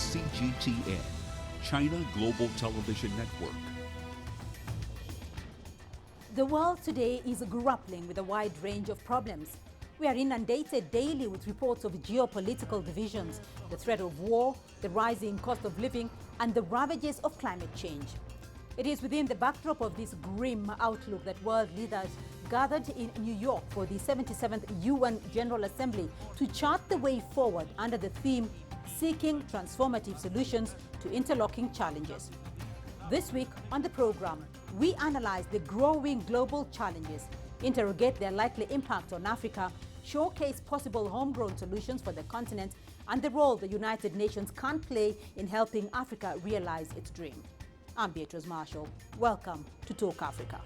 CGTN, China Global Television Network. The world today is grappling with a wide range of problems. We are inundated daily with reports of geopolitical divisions, the threat of war, the rising cost of living, and the ravages of climate change. It is within the backdrop of this grim outlook that world leaders gathered in New York for the 77th UN General Assembly to chart the way forward under the theme, Seeking Transformative Solutions to Interlocking Challenges. This week on the program, we analyze the growing global challenges, interrogate their likely impact on Africa, showcase possible homegrown solutions for the continent, and the role the United Nations can play in helping Africa realize its dream. I'm Beatrice Marshall. Welcome to Talk Africa.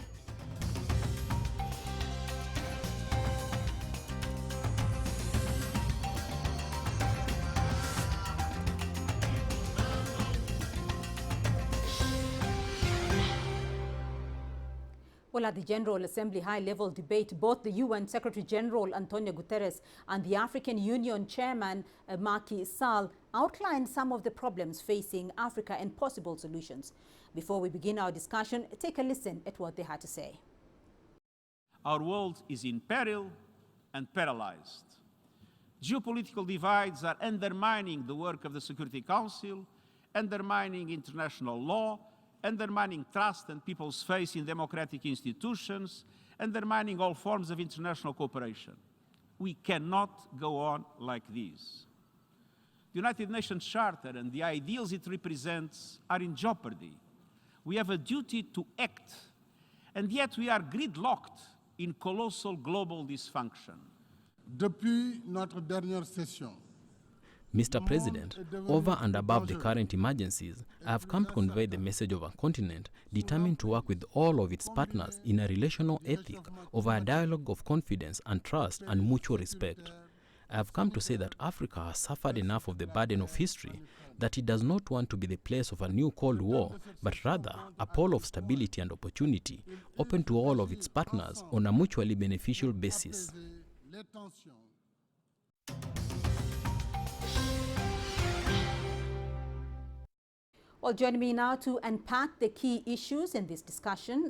Well, at the General Assembly high-level debate, both the UN Secretary-General Antonio Guterres and the African Union Chairman Macky Sall outlined some of the problems facing Africa and possible solutions. Before we begin our discussion, take a listen at what they had to say. Our world is in peril and paralyzed. Geopolitical divides are undermining the work of the Security Council, undermining international law, undermining trust and people's faith in democratic institutions, undermining all forms of international cooperation. We cannot go on like this. The United Nations Charter and the ideals it represents are in jeopardy. We have a duty to act, and yet we are gridlocked in colossal global dysfunction. Depuis notre dernière session, Mr. President, over and above the current emergencies, I have come to convey the message of a continent determined to work with all of its partners in a relational ethic over a dialogue of confidence and trust and mutual respect. I have come to say that Africa has suffered enough of the burden of history, that it does not want to be the place of a new Cold War, but rather a pole of stability and opportunity, open to all of its partners on a mutually beneficial basis. Well, joining me now to unpack the key issues in this discussion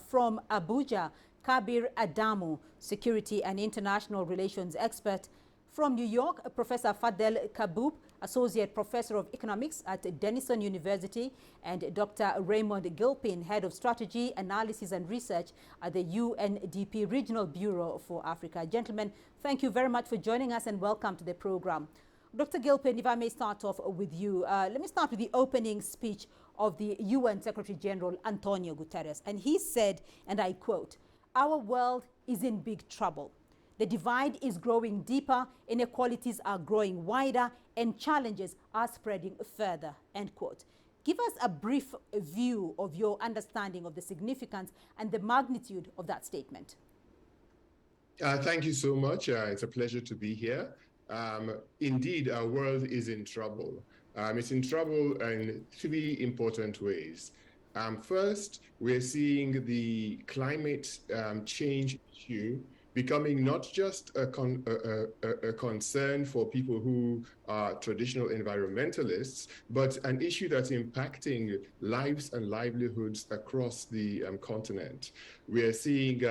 from Abuja, Kabir Adamu, Security and International Relations Expert. From New York, Professor Fadel Kaboub, Associate Professor of Economics at Denison University, and Dr. Raymond Gilpin, Head of Strategy, Analysis and Research at the UNDP Regional Bureau for Africa. Gentlemen, thank you very much for joining us and welcome to the program. Dr. Gilpin, if I may start off with you, let me start with the opening speech of the UN Secretary-General Antonio Guterres. And he said, and I quote, "Our world is in big trouble. The divide is growing deeper, inequalities are growing wider, and challenges are spreading further," end quote. Give us a brief view of your understanding of the significance and the magnitude of that statement. Thank you so much. It's a pleasure to be here. Indeed, our world is in trouble. It's in trouble in three important ways. First, we're seeing the climate change issue becoming not just a concern for people who are traditional environmentalists, but an issue that's impacting lives and livelihoods across the continent. We are seeing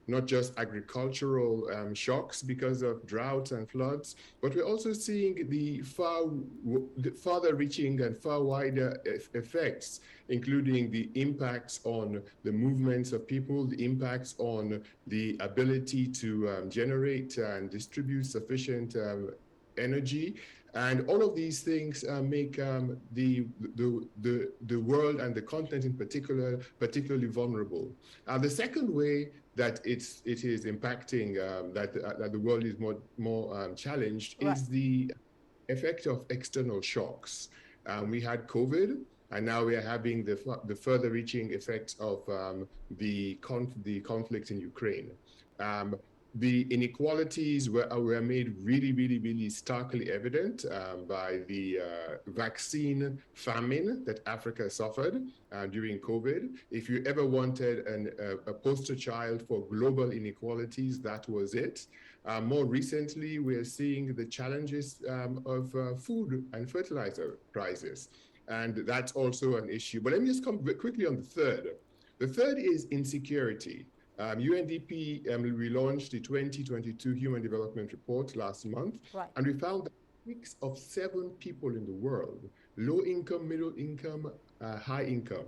not just agricultural shocks because of droughts and floods, but we're also seeing the farther reaching and far wider effects, including the impacts on the movements of people, the impacts on the ability to generate and distribute sufficient energy. And all of these things make the world and the continent in particular particularly vulnerable. The second way that it is impacting that the world is more challenged is the effect of external shocks. We had COVID, and now we are having the further reaching effects of the conflict in Ukraine. The inequalities were made really starkly evident by the vaccine famine that Africa suffered during COVID. If you ever wanted a poster child for global inequalities, that was it. More recently, we're seeing the challenges of food and fertilizer prices. And that's also an issue. But let me just come quickly on the third. The third is insecurity. UNDP relaunched the 2022 Human Development Report last month, right. and we found that 6 of 7 people in the world, low income, middle income, high income,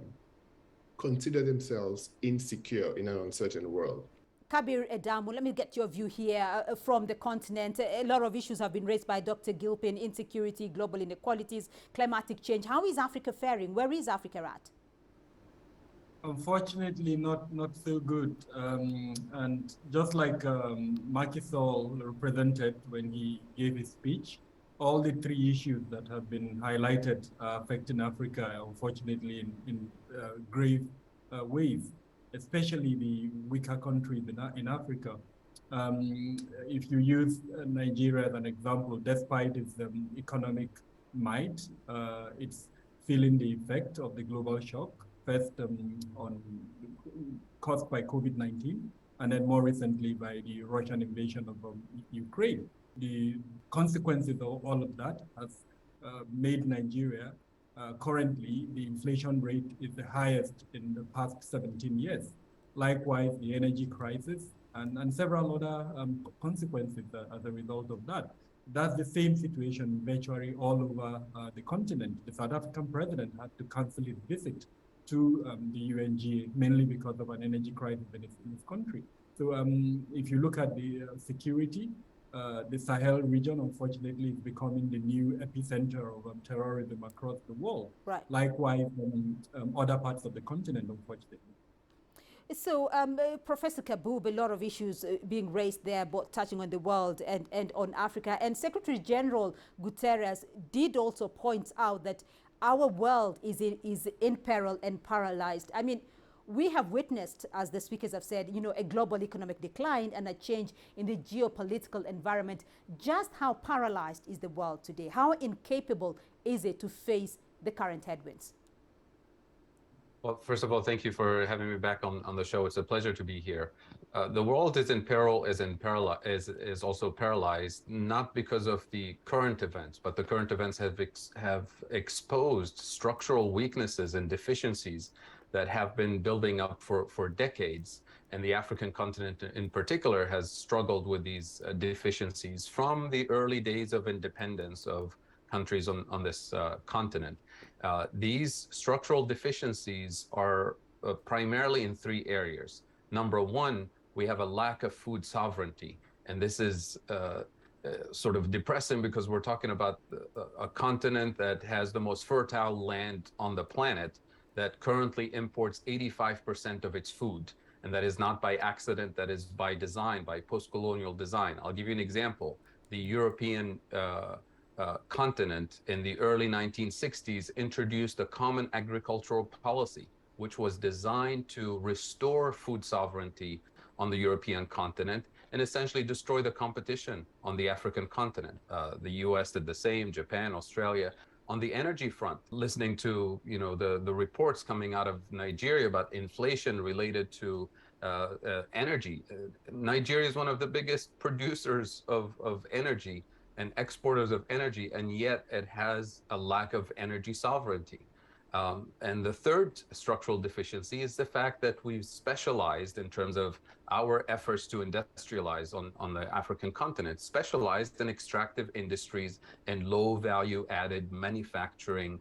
consider themselves insecure in an uncertain world. Kabir Adamu, let me get your view here from the continent. A lot of issues have been raised by Dr. Gilpin: insecurity, global inequalities, climatic change. How is Africa faring? Where is Africa at? Unfortunately, not so good. And just like Macky Sall represented when he gave his speech, all the 3 issues that have been highlighted are affecting Africa, unfortunately, in grave ways, especially the weaker countries in Africa. If you use Nigeria as an example, despite its economic might, it's feeling the effect of the global shock. First caused by COVID-19, and then more recently by the Russian invasion of Ukraine. The consequences of all of that has made Nigeria currently, the inflation rate is the highest in the past 17 years. Likewise, the energy crisis and several other consequences as a result of that. That's the same situation virtually all over the continent. The South African president had to cancel his visit to the UNGA, mainly because of an energy crisis in his country. So if you look at the security, the Sahel region, unfortunately, is becoming the new epicenter of terrorism across the world. Right. Likewise, other parts of the continent, unfortunately. So, Professor Kabub, a lot of issues being raised there, both touching on the world and on Africa. And Secretary General Guterres did also point out that our world is in peril and paralyzed. I mean, we have witnessed, as the speakers have said, a global economic decline and a change in the geopolitical environment. Just how paralyzed is the world today? How incapable is it to face the current headwinds? Well, first of all, thank you for having me back on the show. It's a pleasure to be here. The world is in peril, is also paralyzed, not because of the current events, but the current events have exposed structural weaknesses and deficiencies that have been building up for decades. And the African continent in particular has struggled with these deficiencies from the early days of independence of countries on this continent. These structural deficiencies are primarily in 3 areas. Number 1, we have a lack of food sovereignty. And this is sort of depressing because we're talking about a continent that has the most fertile land on the planet that currently imports 85% of its food. And that is not by accident, that is by design, by post-colonial design. I'll give you an example. The European continent in the early 1960s introduced a common agricultural policy, which was designed to restore food sovereignty on the European continent and essentially destroy the competition on the African continent. The US did the same, Japan, Australia. On the energy front, listening to the reports coming out of Nigeria about inflation related to energy. Nigeria is one of the biggest producers of energy and exporters of energy, and yet it has a lack of energy sovereignty. And the third structural deficiency is the fact that we've specialized in terms of our efforts to industrialize on the African continent, specialized in extractive industries and low value added manufacturing,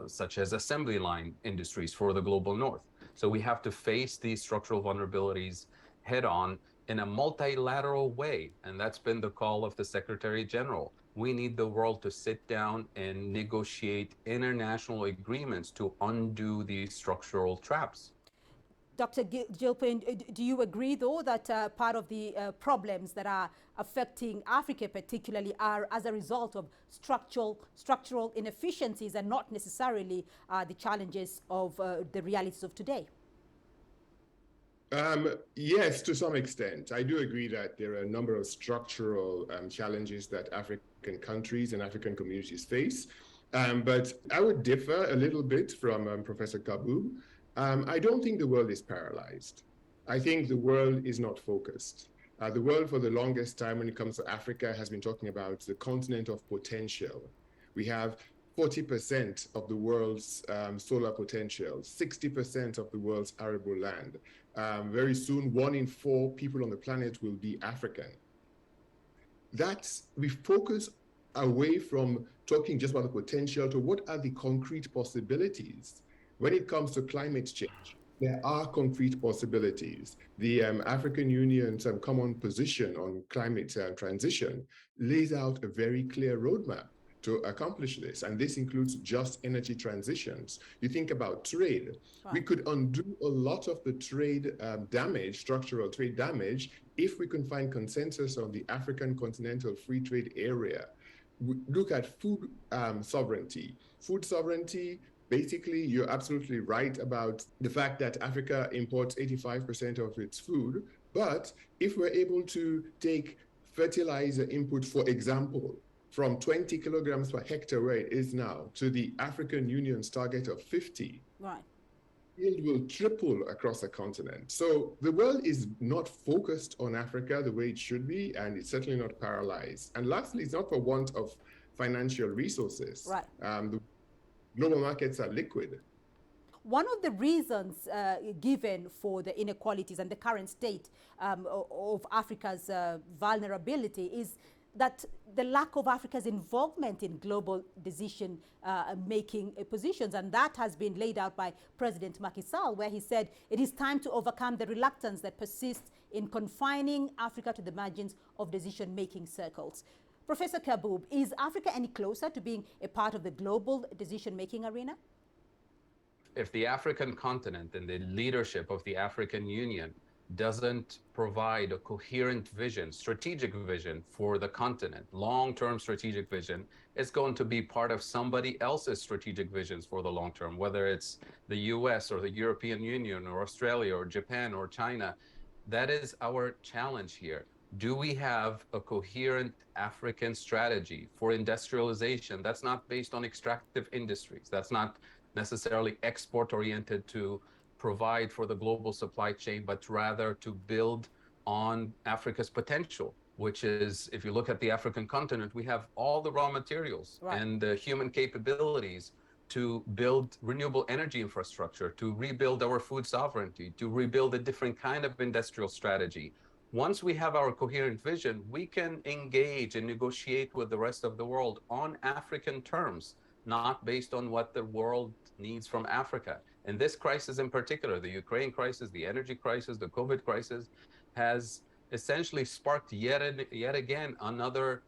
such as assembly line industries for the global north. So we have to face these structural vulnerabilities head on in a multilateral way. And that's been the call of the Secretary General. We need the world to sit down and negotiate international agreements to undo these structural traps. Dr. Gilpin, do you agree, though, that part of the problems that are affecting Africa particularly are as a result of structural inefficiencies and not necessarily the challenges of the realities of today? Yes, to some extent. I do agree that there are a number of structural challenges that African countries and African communities face. But I would differ a little bit from Professor Kaboub. I don't think the world is paralyzed. I think the world is not focused. The world for the longest time when it comes to Africa has been talking about the continent of potential. We have 40% of the world's solar potential, 60% of the world's arable land. Very soon, 1 in 4 people on the planet will be African. We focus away from talking just about the potential to what are the concrete possibilities. When it comes to climate change, there are concrete possibilities. The African Union's common position on climate transition lays out a very clear roadmap to accomplish this. And this includes just energy transitions. You think about trade. Right. We could undo a lot of the trade damage, structural trade damage, if we can find consensus on the African continental free trade area. We look at food sovereignty. Food sovereignty, basically, you're absolutely right about the fact that Africa imports 85% of its food. But if we're able to take fertilizer input, for example, from 20 kilograms per hectare where it is now to the African Union's target of 50, right, yield will triple across the continent. So the world is not focused on Africa the way it should be, and it's certainly not paralyzed. And lastly, it's not for want of financial resources. Right. The global markets are liquid. One of the reasons given for the inequalities and the current state of Africa's vulnerability is that the lack of Africa's involvement in global decision-making positions. And that has been laid out by President Macky Sall, where he said it is time to overcome the reluctance that persists in confining Africa to the margins of decision-making circles. Professor Kaboub, is Africa any closer to being a part of the global decision-making arena? If the African continent and the leadership of the African Union doesn't provide a coherent vision, strategic vision for the continent, long-term strategic vision, it's going to be part of somebody else's strategic visions for the long term, whether it's the US or the European Union or Australia or Japan or China. That is our challenge here. Do we have a coherent African strategy for industrialization that's not based on extractive industries, that's not necessarily export-oriented to provide for the global supply chain, but rather to build on Africa's potential, which is, if you look at the African continent, we have all the raw materials, right, and the human capabilities to build renewable energy infrastructure, to rebuild our food sovereignty, to rebuild a different kind of industrial strategy. Once we have our coherent vision, we can engage and negotiate with the rest of the world on African terms, not based on what the world needs from Africa. And this crisis in particular, the Ukraine crisis, the energy crisis, the COVID crisis, has essentially sparked yet again another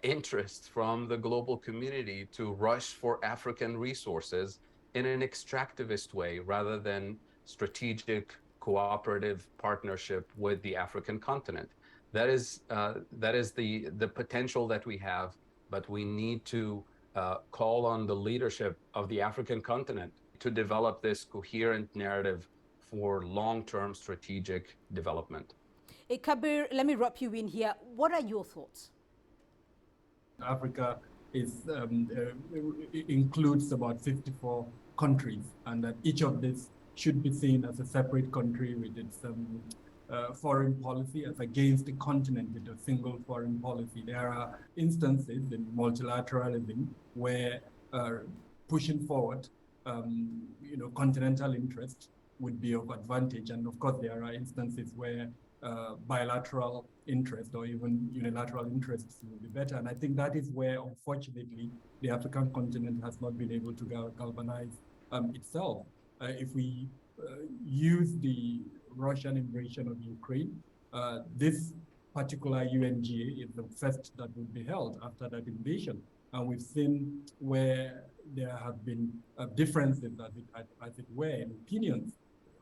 interest from the global community to rush for African resources in an extractivist way rather than strategic cooperative partnership with the African continent. That is the potential that we have, but we need to call on the leadership of the African continent to develop this coherent narrative for long-term strategic development. Kabir, let me wrap you in here. What are your thoughts? Africa includes about 54 countries, and that each of these should be seen as a separate country with its foreign policy as against the continent with a single foreign policy. There are instances in multilateralism where pushing forward continental interest would be of advantage. And of course, there are instances where bilateral interest or even unilateral interests will be better. And I think that is where, unfortunately, the African continent has not been able to galvanize itself. If we use the Russian invasion of Ukraine, this particular UNGA is the first that will be held after that invasion. And we've seen where there have been differences, as it were, in opinions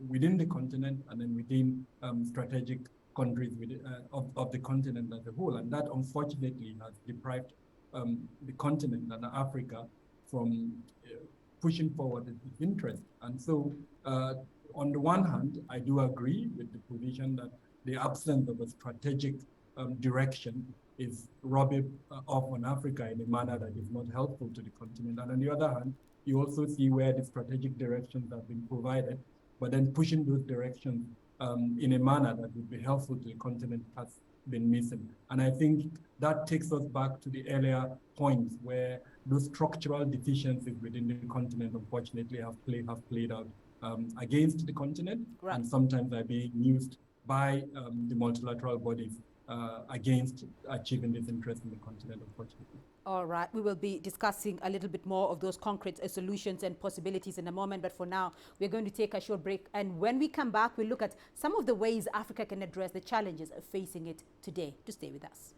within the continent and then within strategic countries of the continent as a whole. And that, unfortunately, has deprived the continent and Africa from pushing forward its interest. And so on the one hand, I do agree with the position that the absence of a strategic direction is rubbing off on Africa in a manner that is not helpful to the continent. And on the other hand, you also see where the strategic directions have been provided, but then pushing those directions in a manner that would be helpful to the continent has been missing. And I think that takes us back to the earlier points where those structural deficiencies within the continent, unfortunately, have played out against the continent, right, and sometimes are being used by the multilateral bodies against achieving this interest in the continent, unfortunately. All right, we will be discussing a little bit more of those concrete solutions and possibilities in a moment, but for now, we're going to take a short break. And when we come back, we'll look at some of the ways Africa can address the challenges facing it today. To stay with us.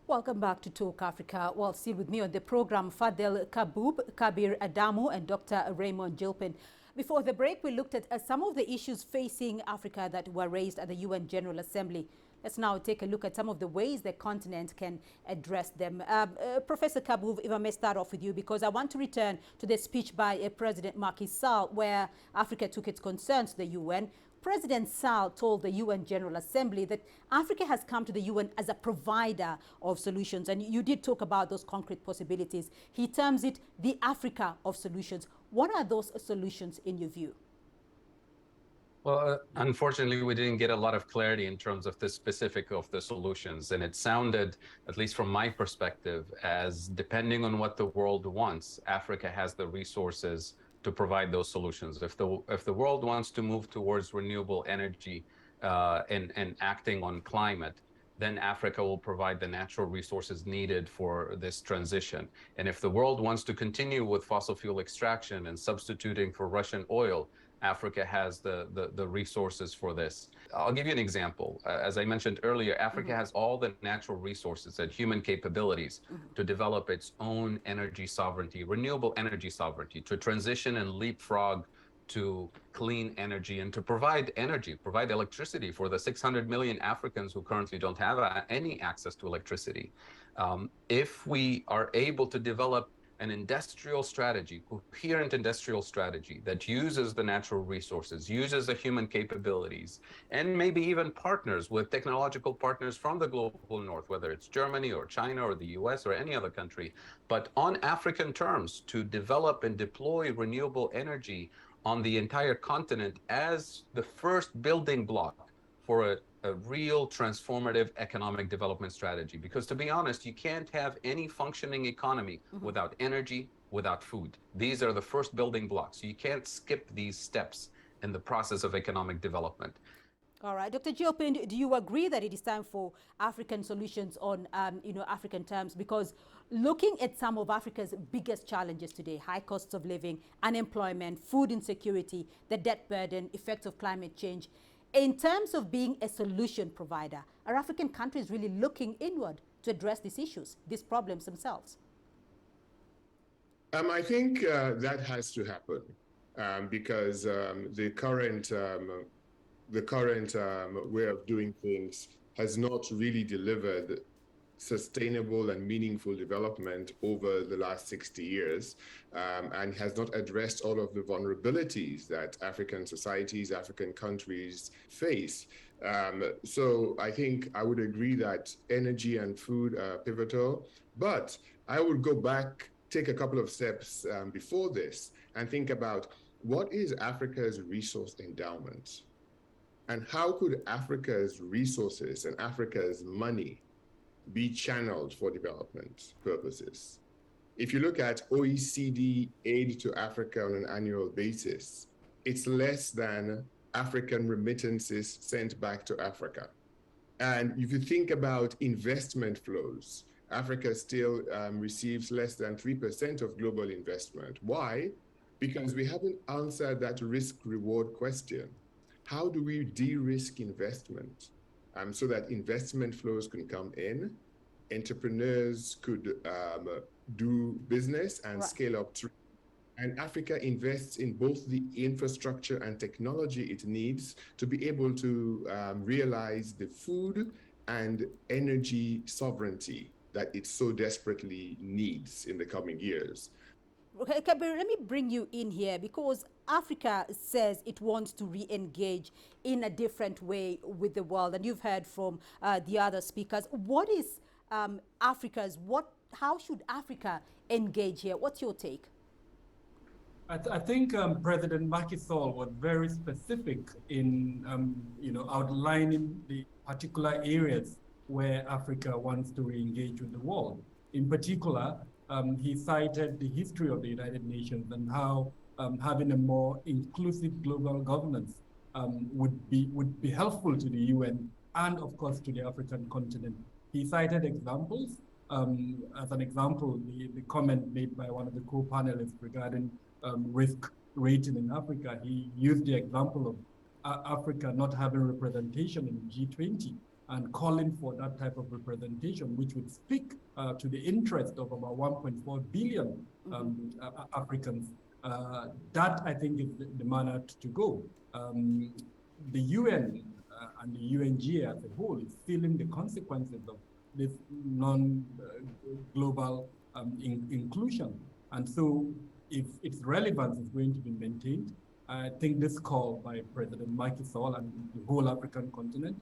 Welcome back to Talk Africa. Well, still with me on the program, Fadel Kabir Adamu, and Dr. Raymond Gilpin. Before the break, we looked at some of the issues facing Africa that were raised at the UN General Assembly. Let's now take a look at some of the ways the continent can address them. Professor Kabir, if I may start off with you, because I want to return to the speech by President Macky Sall, where Africa took its concerns to the UN. President Sall told the UN General Assembly that Africa has come to the UN as a provider of solutions. And you did talk about those concrete possibilities. He terms it the Africa of solutions. What are those solutions in your view? Well, unfortunately, we didn't get a lot of clarity in terms of the specific of the solutions. And it sounded, at least from my perspective, as depending on what the world wants, Africa has the resources to provide those solutions. If the world wants to move towards renewable energy and acting on climate, then Africa will provide the natural resources needed for this transition. And if the world wants to continue with fossil fuel extraction and substituting for Russian oil, Africa has the resources for this. I'll give you an example. As I mentioned earlier, Africa has all the natural resources and human capabilities to develop its own energy sovereignty, renewable energy sovereignty, to transition and leapfrog to clean energy and to provide energy, provide electricity for the 600 million Africans who currently don't have any access to electricity. If we are able to develop an industrial strategy, coherent industrial strategy that uses the natural resources, uses the human capabilities, and maybe even partners with technological partners from the global north, whether it's Germany or China or the US or any other country, but on African terms to develop and deploy renewable energy on the entire continent as the first building block for a real transformative economic development strategy. Because to be honest, you can't have any functioning economy without energy, without food. These are the first building blocks. You can't skip these steps in the process of economic development. All right, Dr. Gilpin, do you agree that it is time for African solutions on, African terms? Because looking at some of Africa's biggest challenges today, high costs of living, unemployment, food insecurity, the debt burden, effects of climate change, in terms of being a solution provider, are African countries really looking inward to address these issues, these problems themselves? I think that has to happen because the current way of doing things has not really delivered sustainable and meaningful development over the last 60 years and has not addressed all of the vulnerabilities that African societies, African countries face. So I think I would agree that energy and food are pivotal, but I would go back, take a couple of steps before this and think about what is Africa's resource endowment? And how could Africa's resources and Africa's money be channeled for development purposes? If you look at OECD aid to Africa on an annual basis, it's less than African remittances sent back to Africa. And if you think about investment flows, Africa still receives less than 3% of global investment. Why? because we haven't answered that risk-reward question. How do we de-risk investment so that investment flows can come in, entrepreneurs could do business and scale up through. And Africa invests in both the infrastructure and technology it needs to be able to realize the food and energy sovereignty that it so desperately needs in the coming years. Okay, Kabir, let me bring you in here because Africa says it wants to re-engage in a different way with the world, and you've heard from the other speakers. What is how should Africa engage here? What's your take? I think President Macky Sall was very specific in outlining the particular areas where Africa wants to re-engage with the world. In particular, he cited the history of the United Nations and how having a more inclusive global governance would be helpful to the UN and, of course, to the African continent. He cited examples. As an example, the comment made by one of the co-panelists regarding risk rating in Africa, he used the example of Africa not having representation in G20 and calling for that type of representation, which would speak to the interest of about 1.4 billion Africans. That, I think, is the manner to go. The UN and the UNGA as a whole is feeling the consequences of this non-global inclusion. And so if its relevance is going to be maintained, I think this call by President Macky Sall and the whole African continent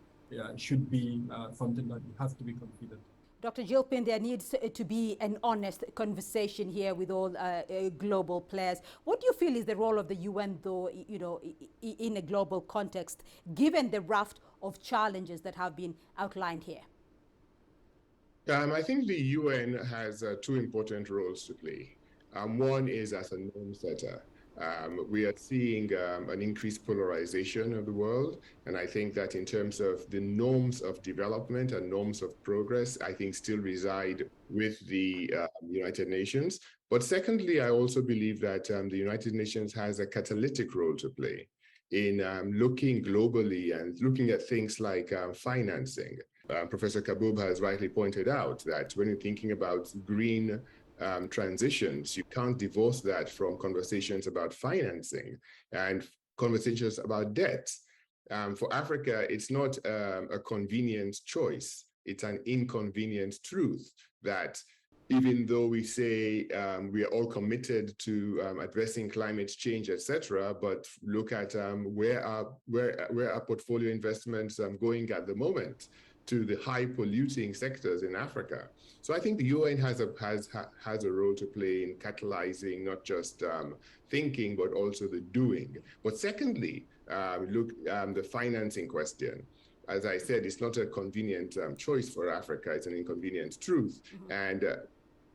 should be something that has to be considered. Dr. Gilpin, there needs to be an honest conversation here with all global players. What do you feel is the role of the UN, though, in a global context, given the raft of challenges that have been outlined here? I think the UN has two important roles to play. One is as a norm setter. We are seeing an increased polarization of the world. And I think that in terms of the norms of development and norms of progress, I think still reside with the United Nations. But secondly, I also believe that the United Nations has a catalytic role to play in looking globally and looking at things like financing. Professor Kaboub has rightly pointed out that when you're thinking about green transitions, you can't divorce that from conversations about financing and conversations about debt. For Africa, it's not a convenient choice. It's an inconvenient truth that even though we say we are all committed to addressing climate change, etc., but look at where our portfolio investments going at the moment to the high polluting sectors in Africa. So I think the UN has a role to play in catalyzing not just thinking, but also the doing. But secondly, the financing question. As I said, it's not a convenient choice for Africa, it's an inconvenient truth. And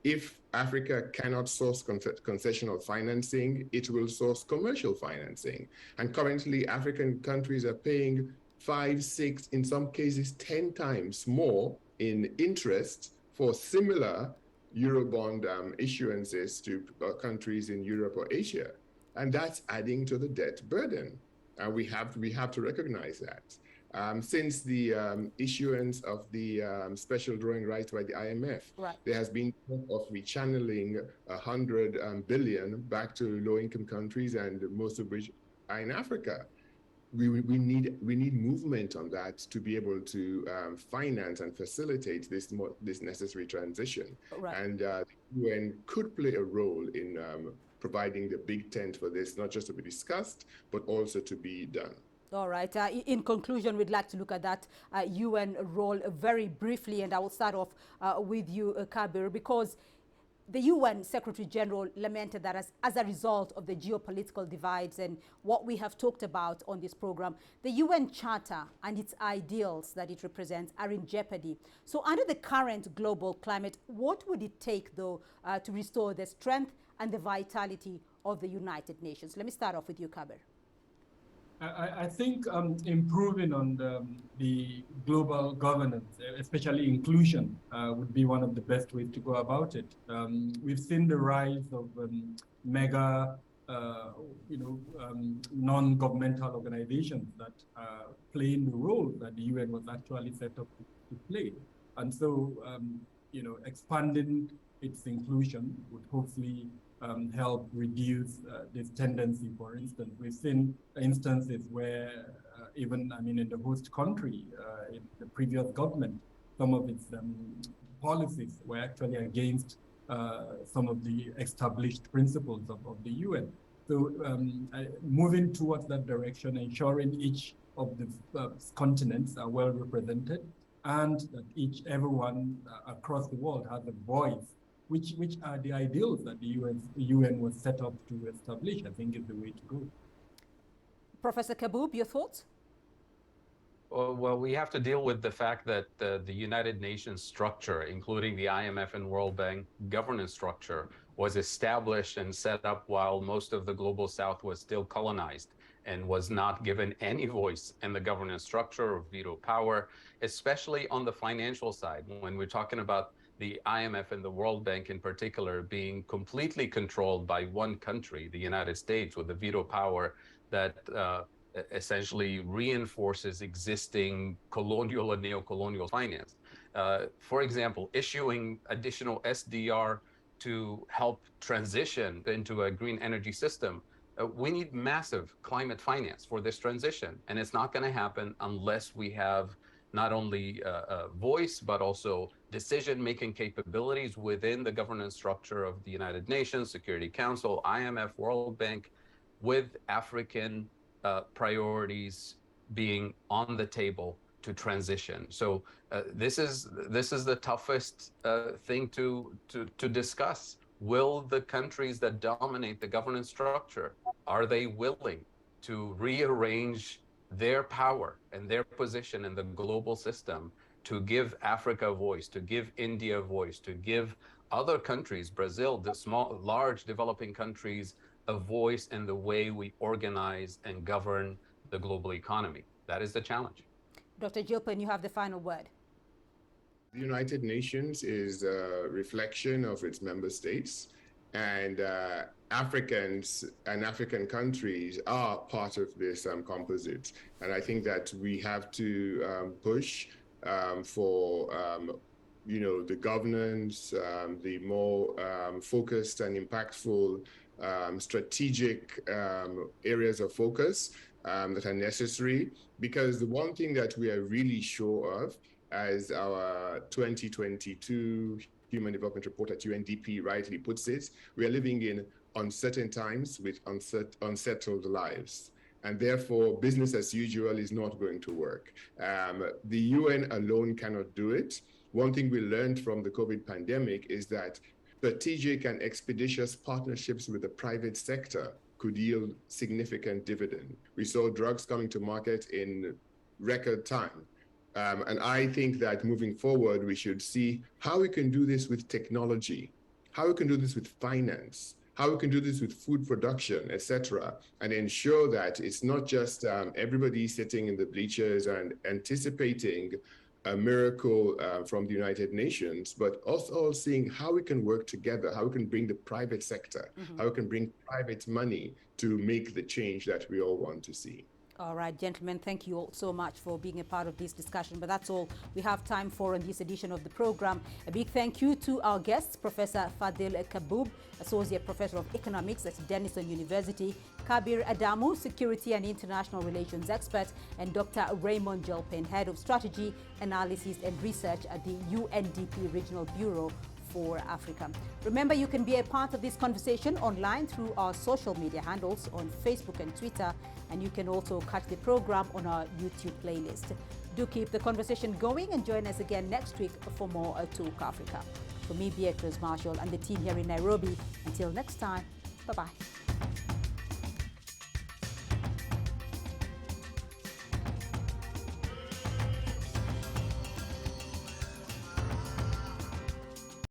if Africa cannot source concessional financing, it will source commercial financing. And currently, African countries are paying 5, 6, in some cases 10 times more in interest for similar Eurobond issuances to countries in Europe or Asia. And that's adding to the debt burden. We have to recognize that. Since the issuance of the special drawing rights by the IMF, there has been talk of rechanneling 100 billion back to low-income countries, and most of which are in Africa. We need movement on that to be able to finance and facilitate this necessary transition. And the UN could play a role in providing the big tent for this, not just to be discussed, but also to be done. All right. In conclusion, we'd like to look at that UN role very briefly, and I will start off with you, Kabir, because the UN Secretary General lamented that as a result of the geopolitical divides and what we have talked about on this program, the UN Charter and its ideals that it represents are in jeopardy. So under the current global climate, what would it take, though, to restore the strength and the vitality of the United Nations? Let me start off with you, Kabir. I think improving on the global governance, especially inclusion, would be one of the best ways to go about it. We've seen the rise of mega non-governmental organizations that are playing the role that the UN was actually set up to play. And so, expanding its inclusion would hopefully help reduce this tendency. For instance, we've seen instances where even, in the host country, in the previous government, some of its policies were actually against some of the established principles of the UN. So moving towards that direction, ensuring each of the continents are well represented, and that everyone across the world has a voice, which are the ideals that the UN was set up to establish, I think is the way to go. Professor Kaboub, your thoughts? Well, we have to deal with the fact that the United Nations structure, including the IMF and World Bank governance structure, was established and set up while most of the global South was still colonized and was not given any voice in the governance structure or veto power, especially on the financial side. When we're talking about the IMF and the World Bank in particular being completely controlled by one country, the United States, with the veto power that essentially reinforces existing colonial and neo-colonial finance. For example, issuing additional SDR to help transition into a green energy system. We need massive climate finance for this transition, and it's not going to happen unless we have not only a voice, but also decision-making capabilities within the governance structure of the United Nations, Security Council, IMF, World Bank, with African priorities being on the table to transition. So this is the toughest thing to discuss. Will the countries that dominate the governance structure, are they willing to rearrange their power and their position in the global system to give Africa a voice, to give India a voice, to give other countries, Brazil, the large developing countries, a voice in the way we organize and govern the global economy? That is the challenge. Dr. Gilpin, you have the final word. The United Nations is a reflection of its member states, and Africans and African countries are part of this composite. And I think that we have to push for the governance, the more focused and impactful strategic areas of focus that are necessary, because the one thing that we are really sure of, as our 2022 Human Development Report at UNDP rightly puts it, we are living in uncertain times with unsettled lives. And therefore, business as usual is not going to work. The UN alone cannot do it. One thing we learned from the COVID pandemic is that strategic and expeditious partnerships with the private sector could yield significant dividend. We saw drugs coming to market in record time. And I think that moving forward, we should see how we can do this with technology, how we can do this with finance, how we can do this with food production, etc., and ensure that it's not just everybody sitting in the bleachers and anticipating a miracle from the United Nations, but also seeing how we can work together, how we can bring the private sector, how we can bring private money to make the change that we all want to see. All right, gentlemen, thank you all so much for being a part of this discussion. But that's all we have time for in this edition of the program. A big thank you to our guests, Professor Fadil Kaboub, Associate Professor of Economics at Denison University, Kabir Adamu, Security and International Relations Expert, and Dr. Raymond Gilpin, Head of Strategy, Analysis and Research at the UNDP Regional Bureau for Africa. Remember, you can be a part of this conversation online through our social media handles on Facebook and Twitter, and you can also catch the program on our YouTube playlist. Do keep the conversation going and join us again next week for more Talk Africa. For me, Beatrice Marshall, and the team here in Nairobi, until next time, bye-bye.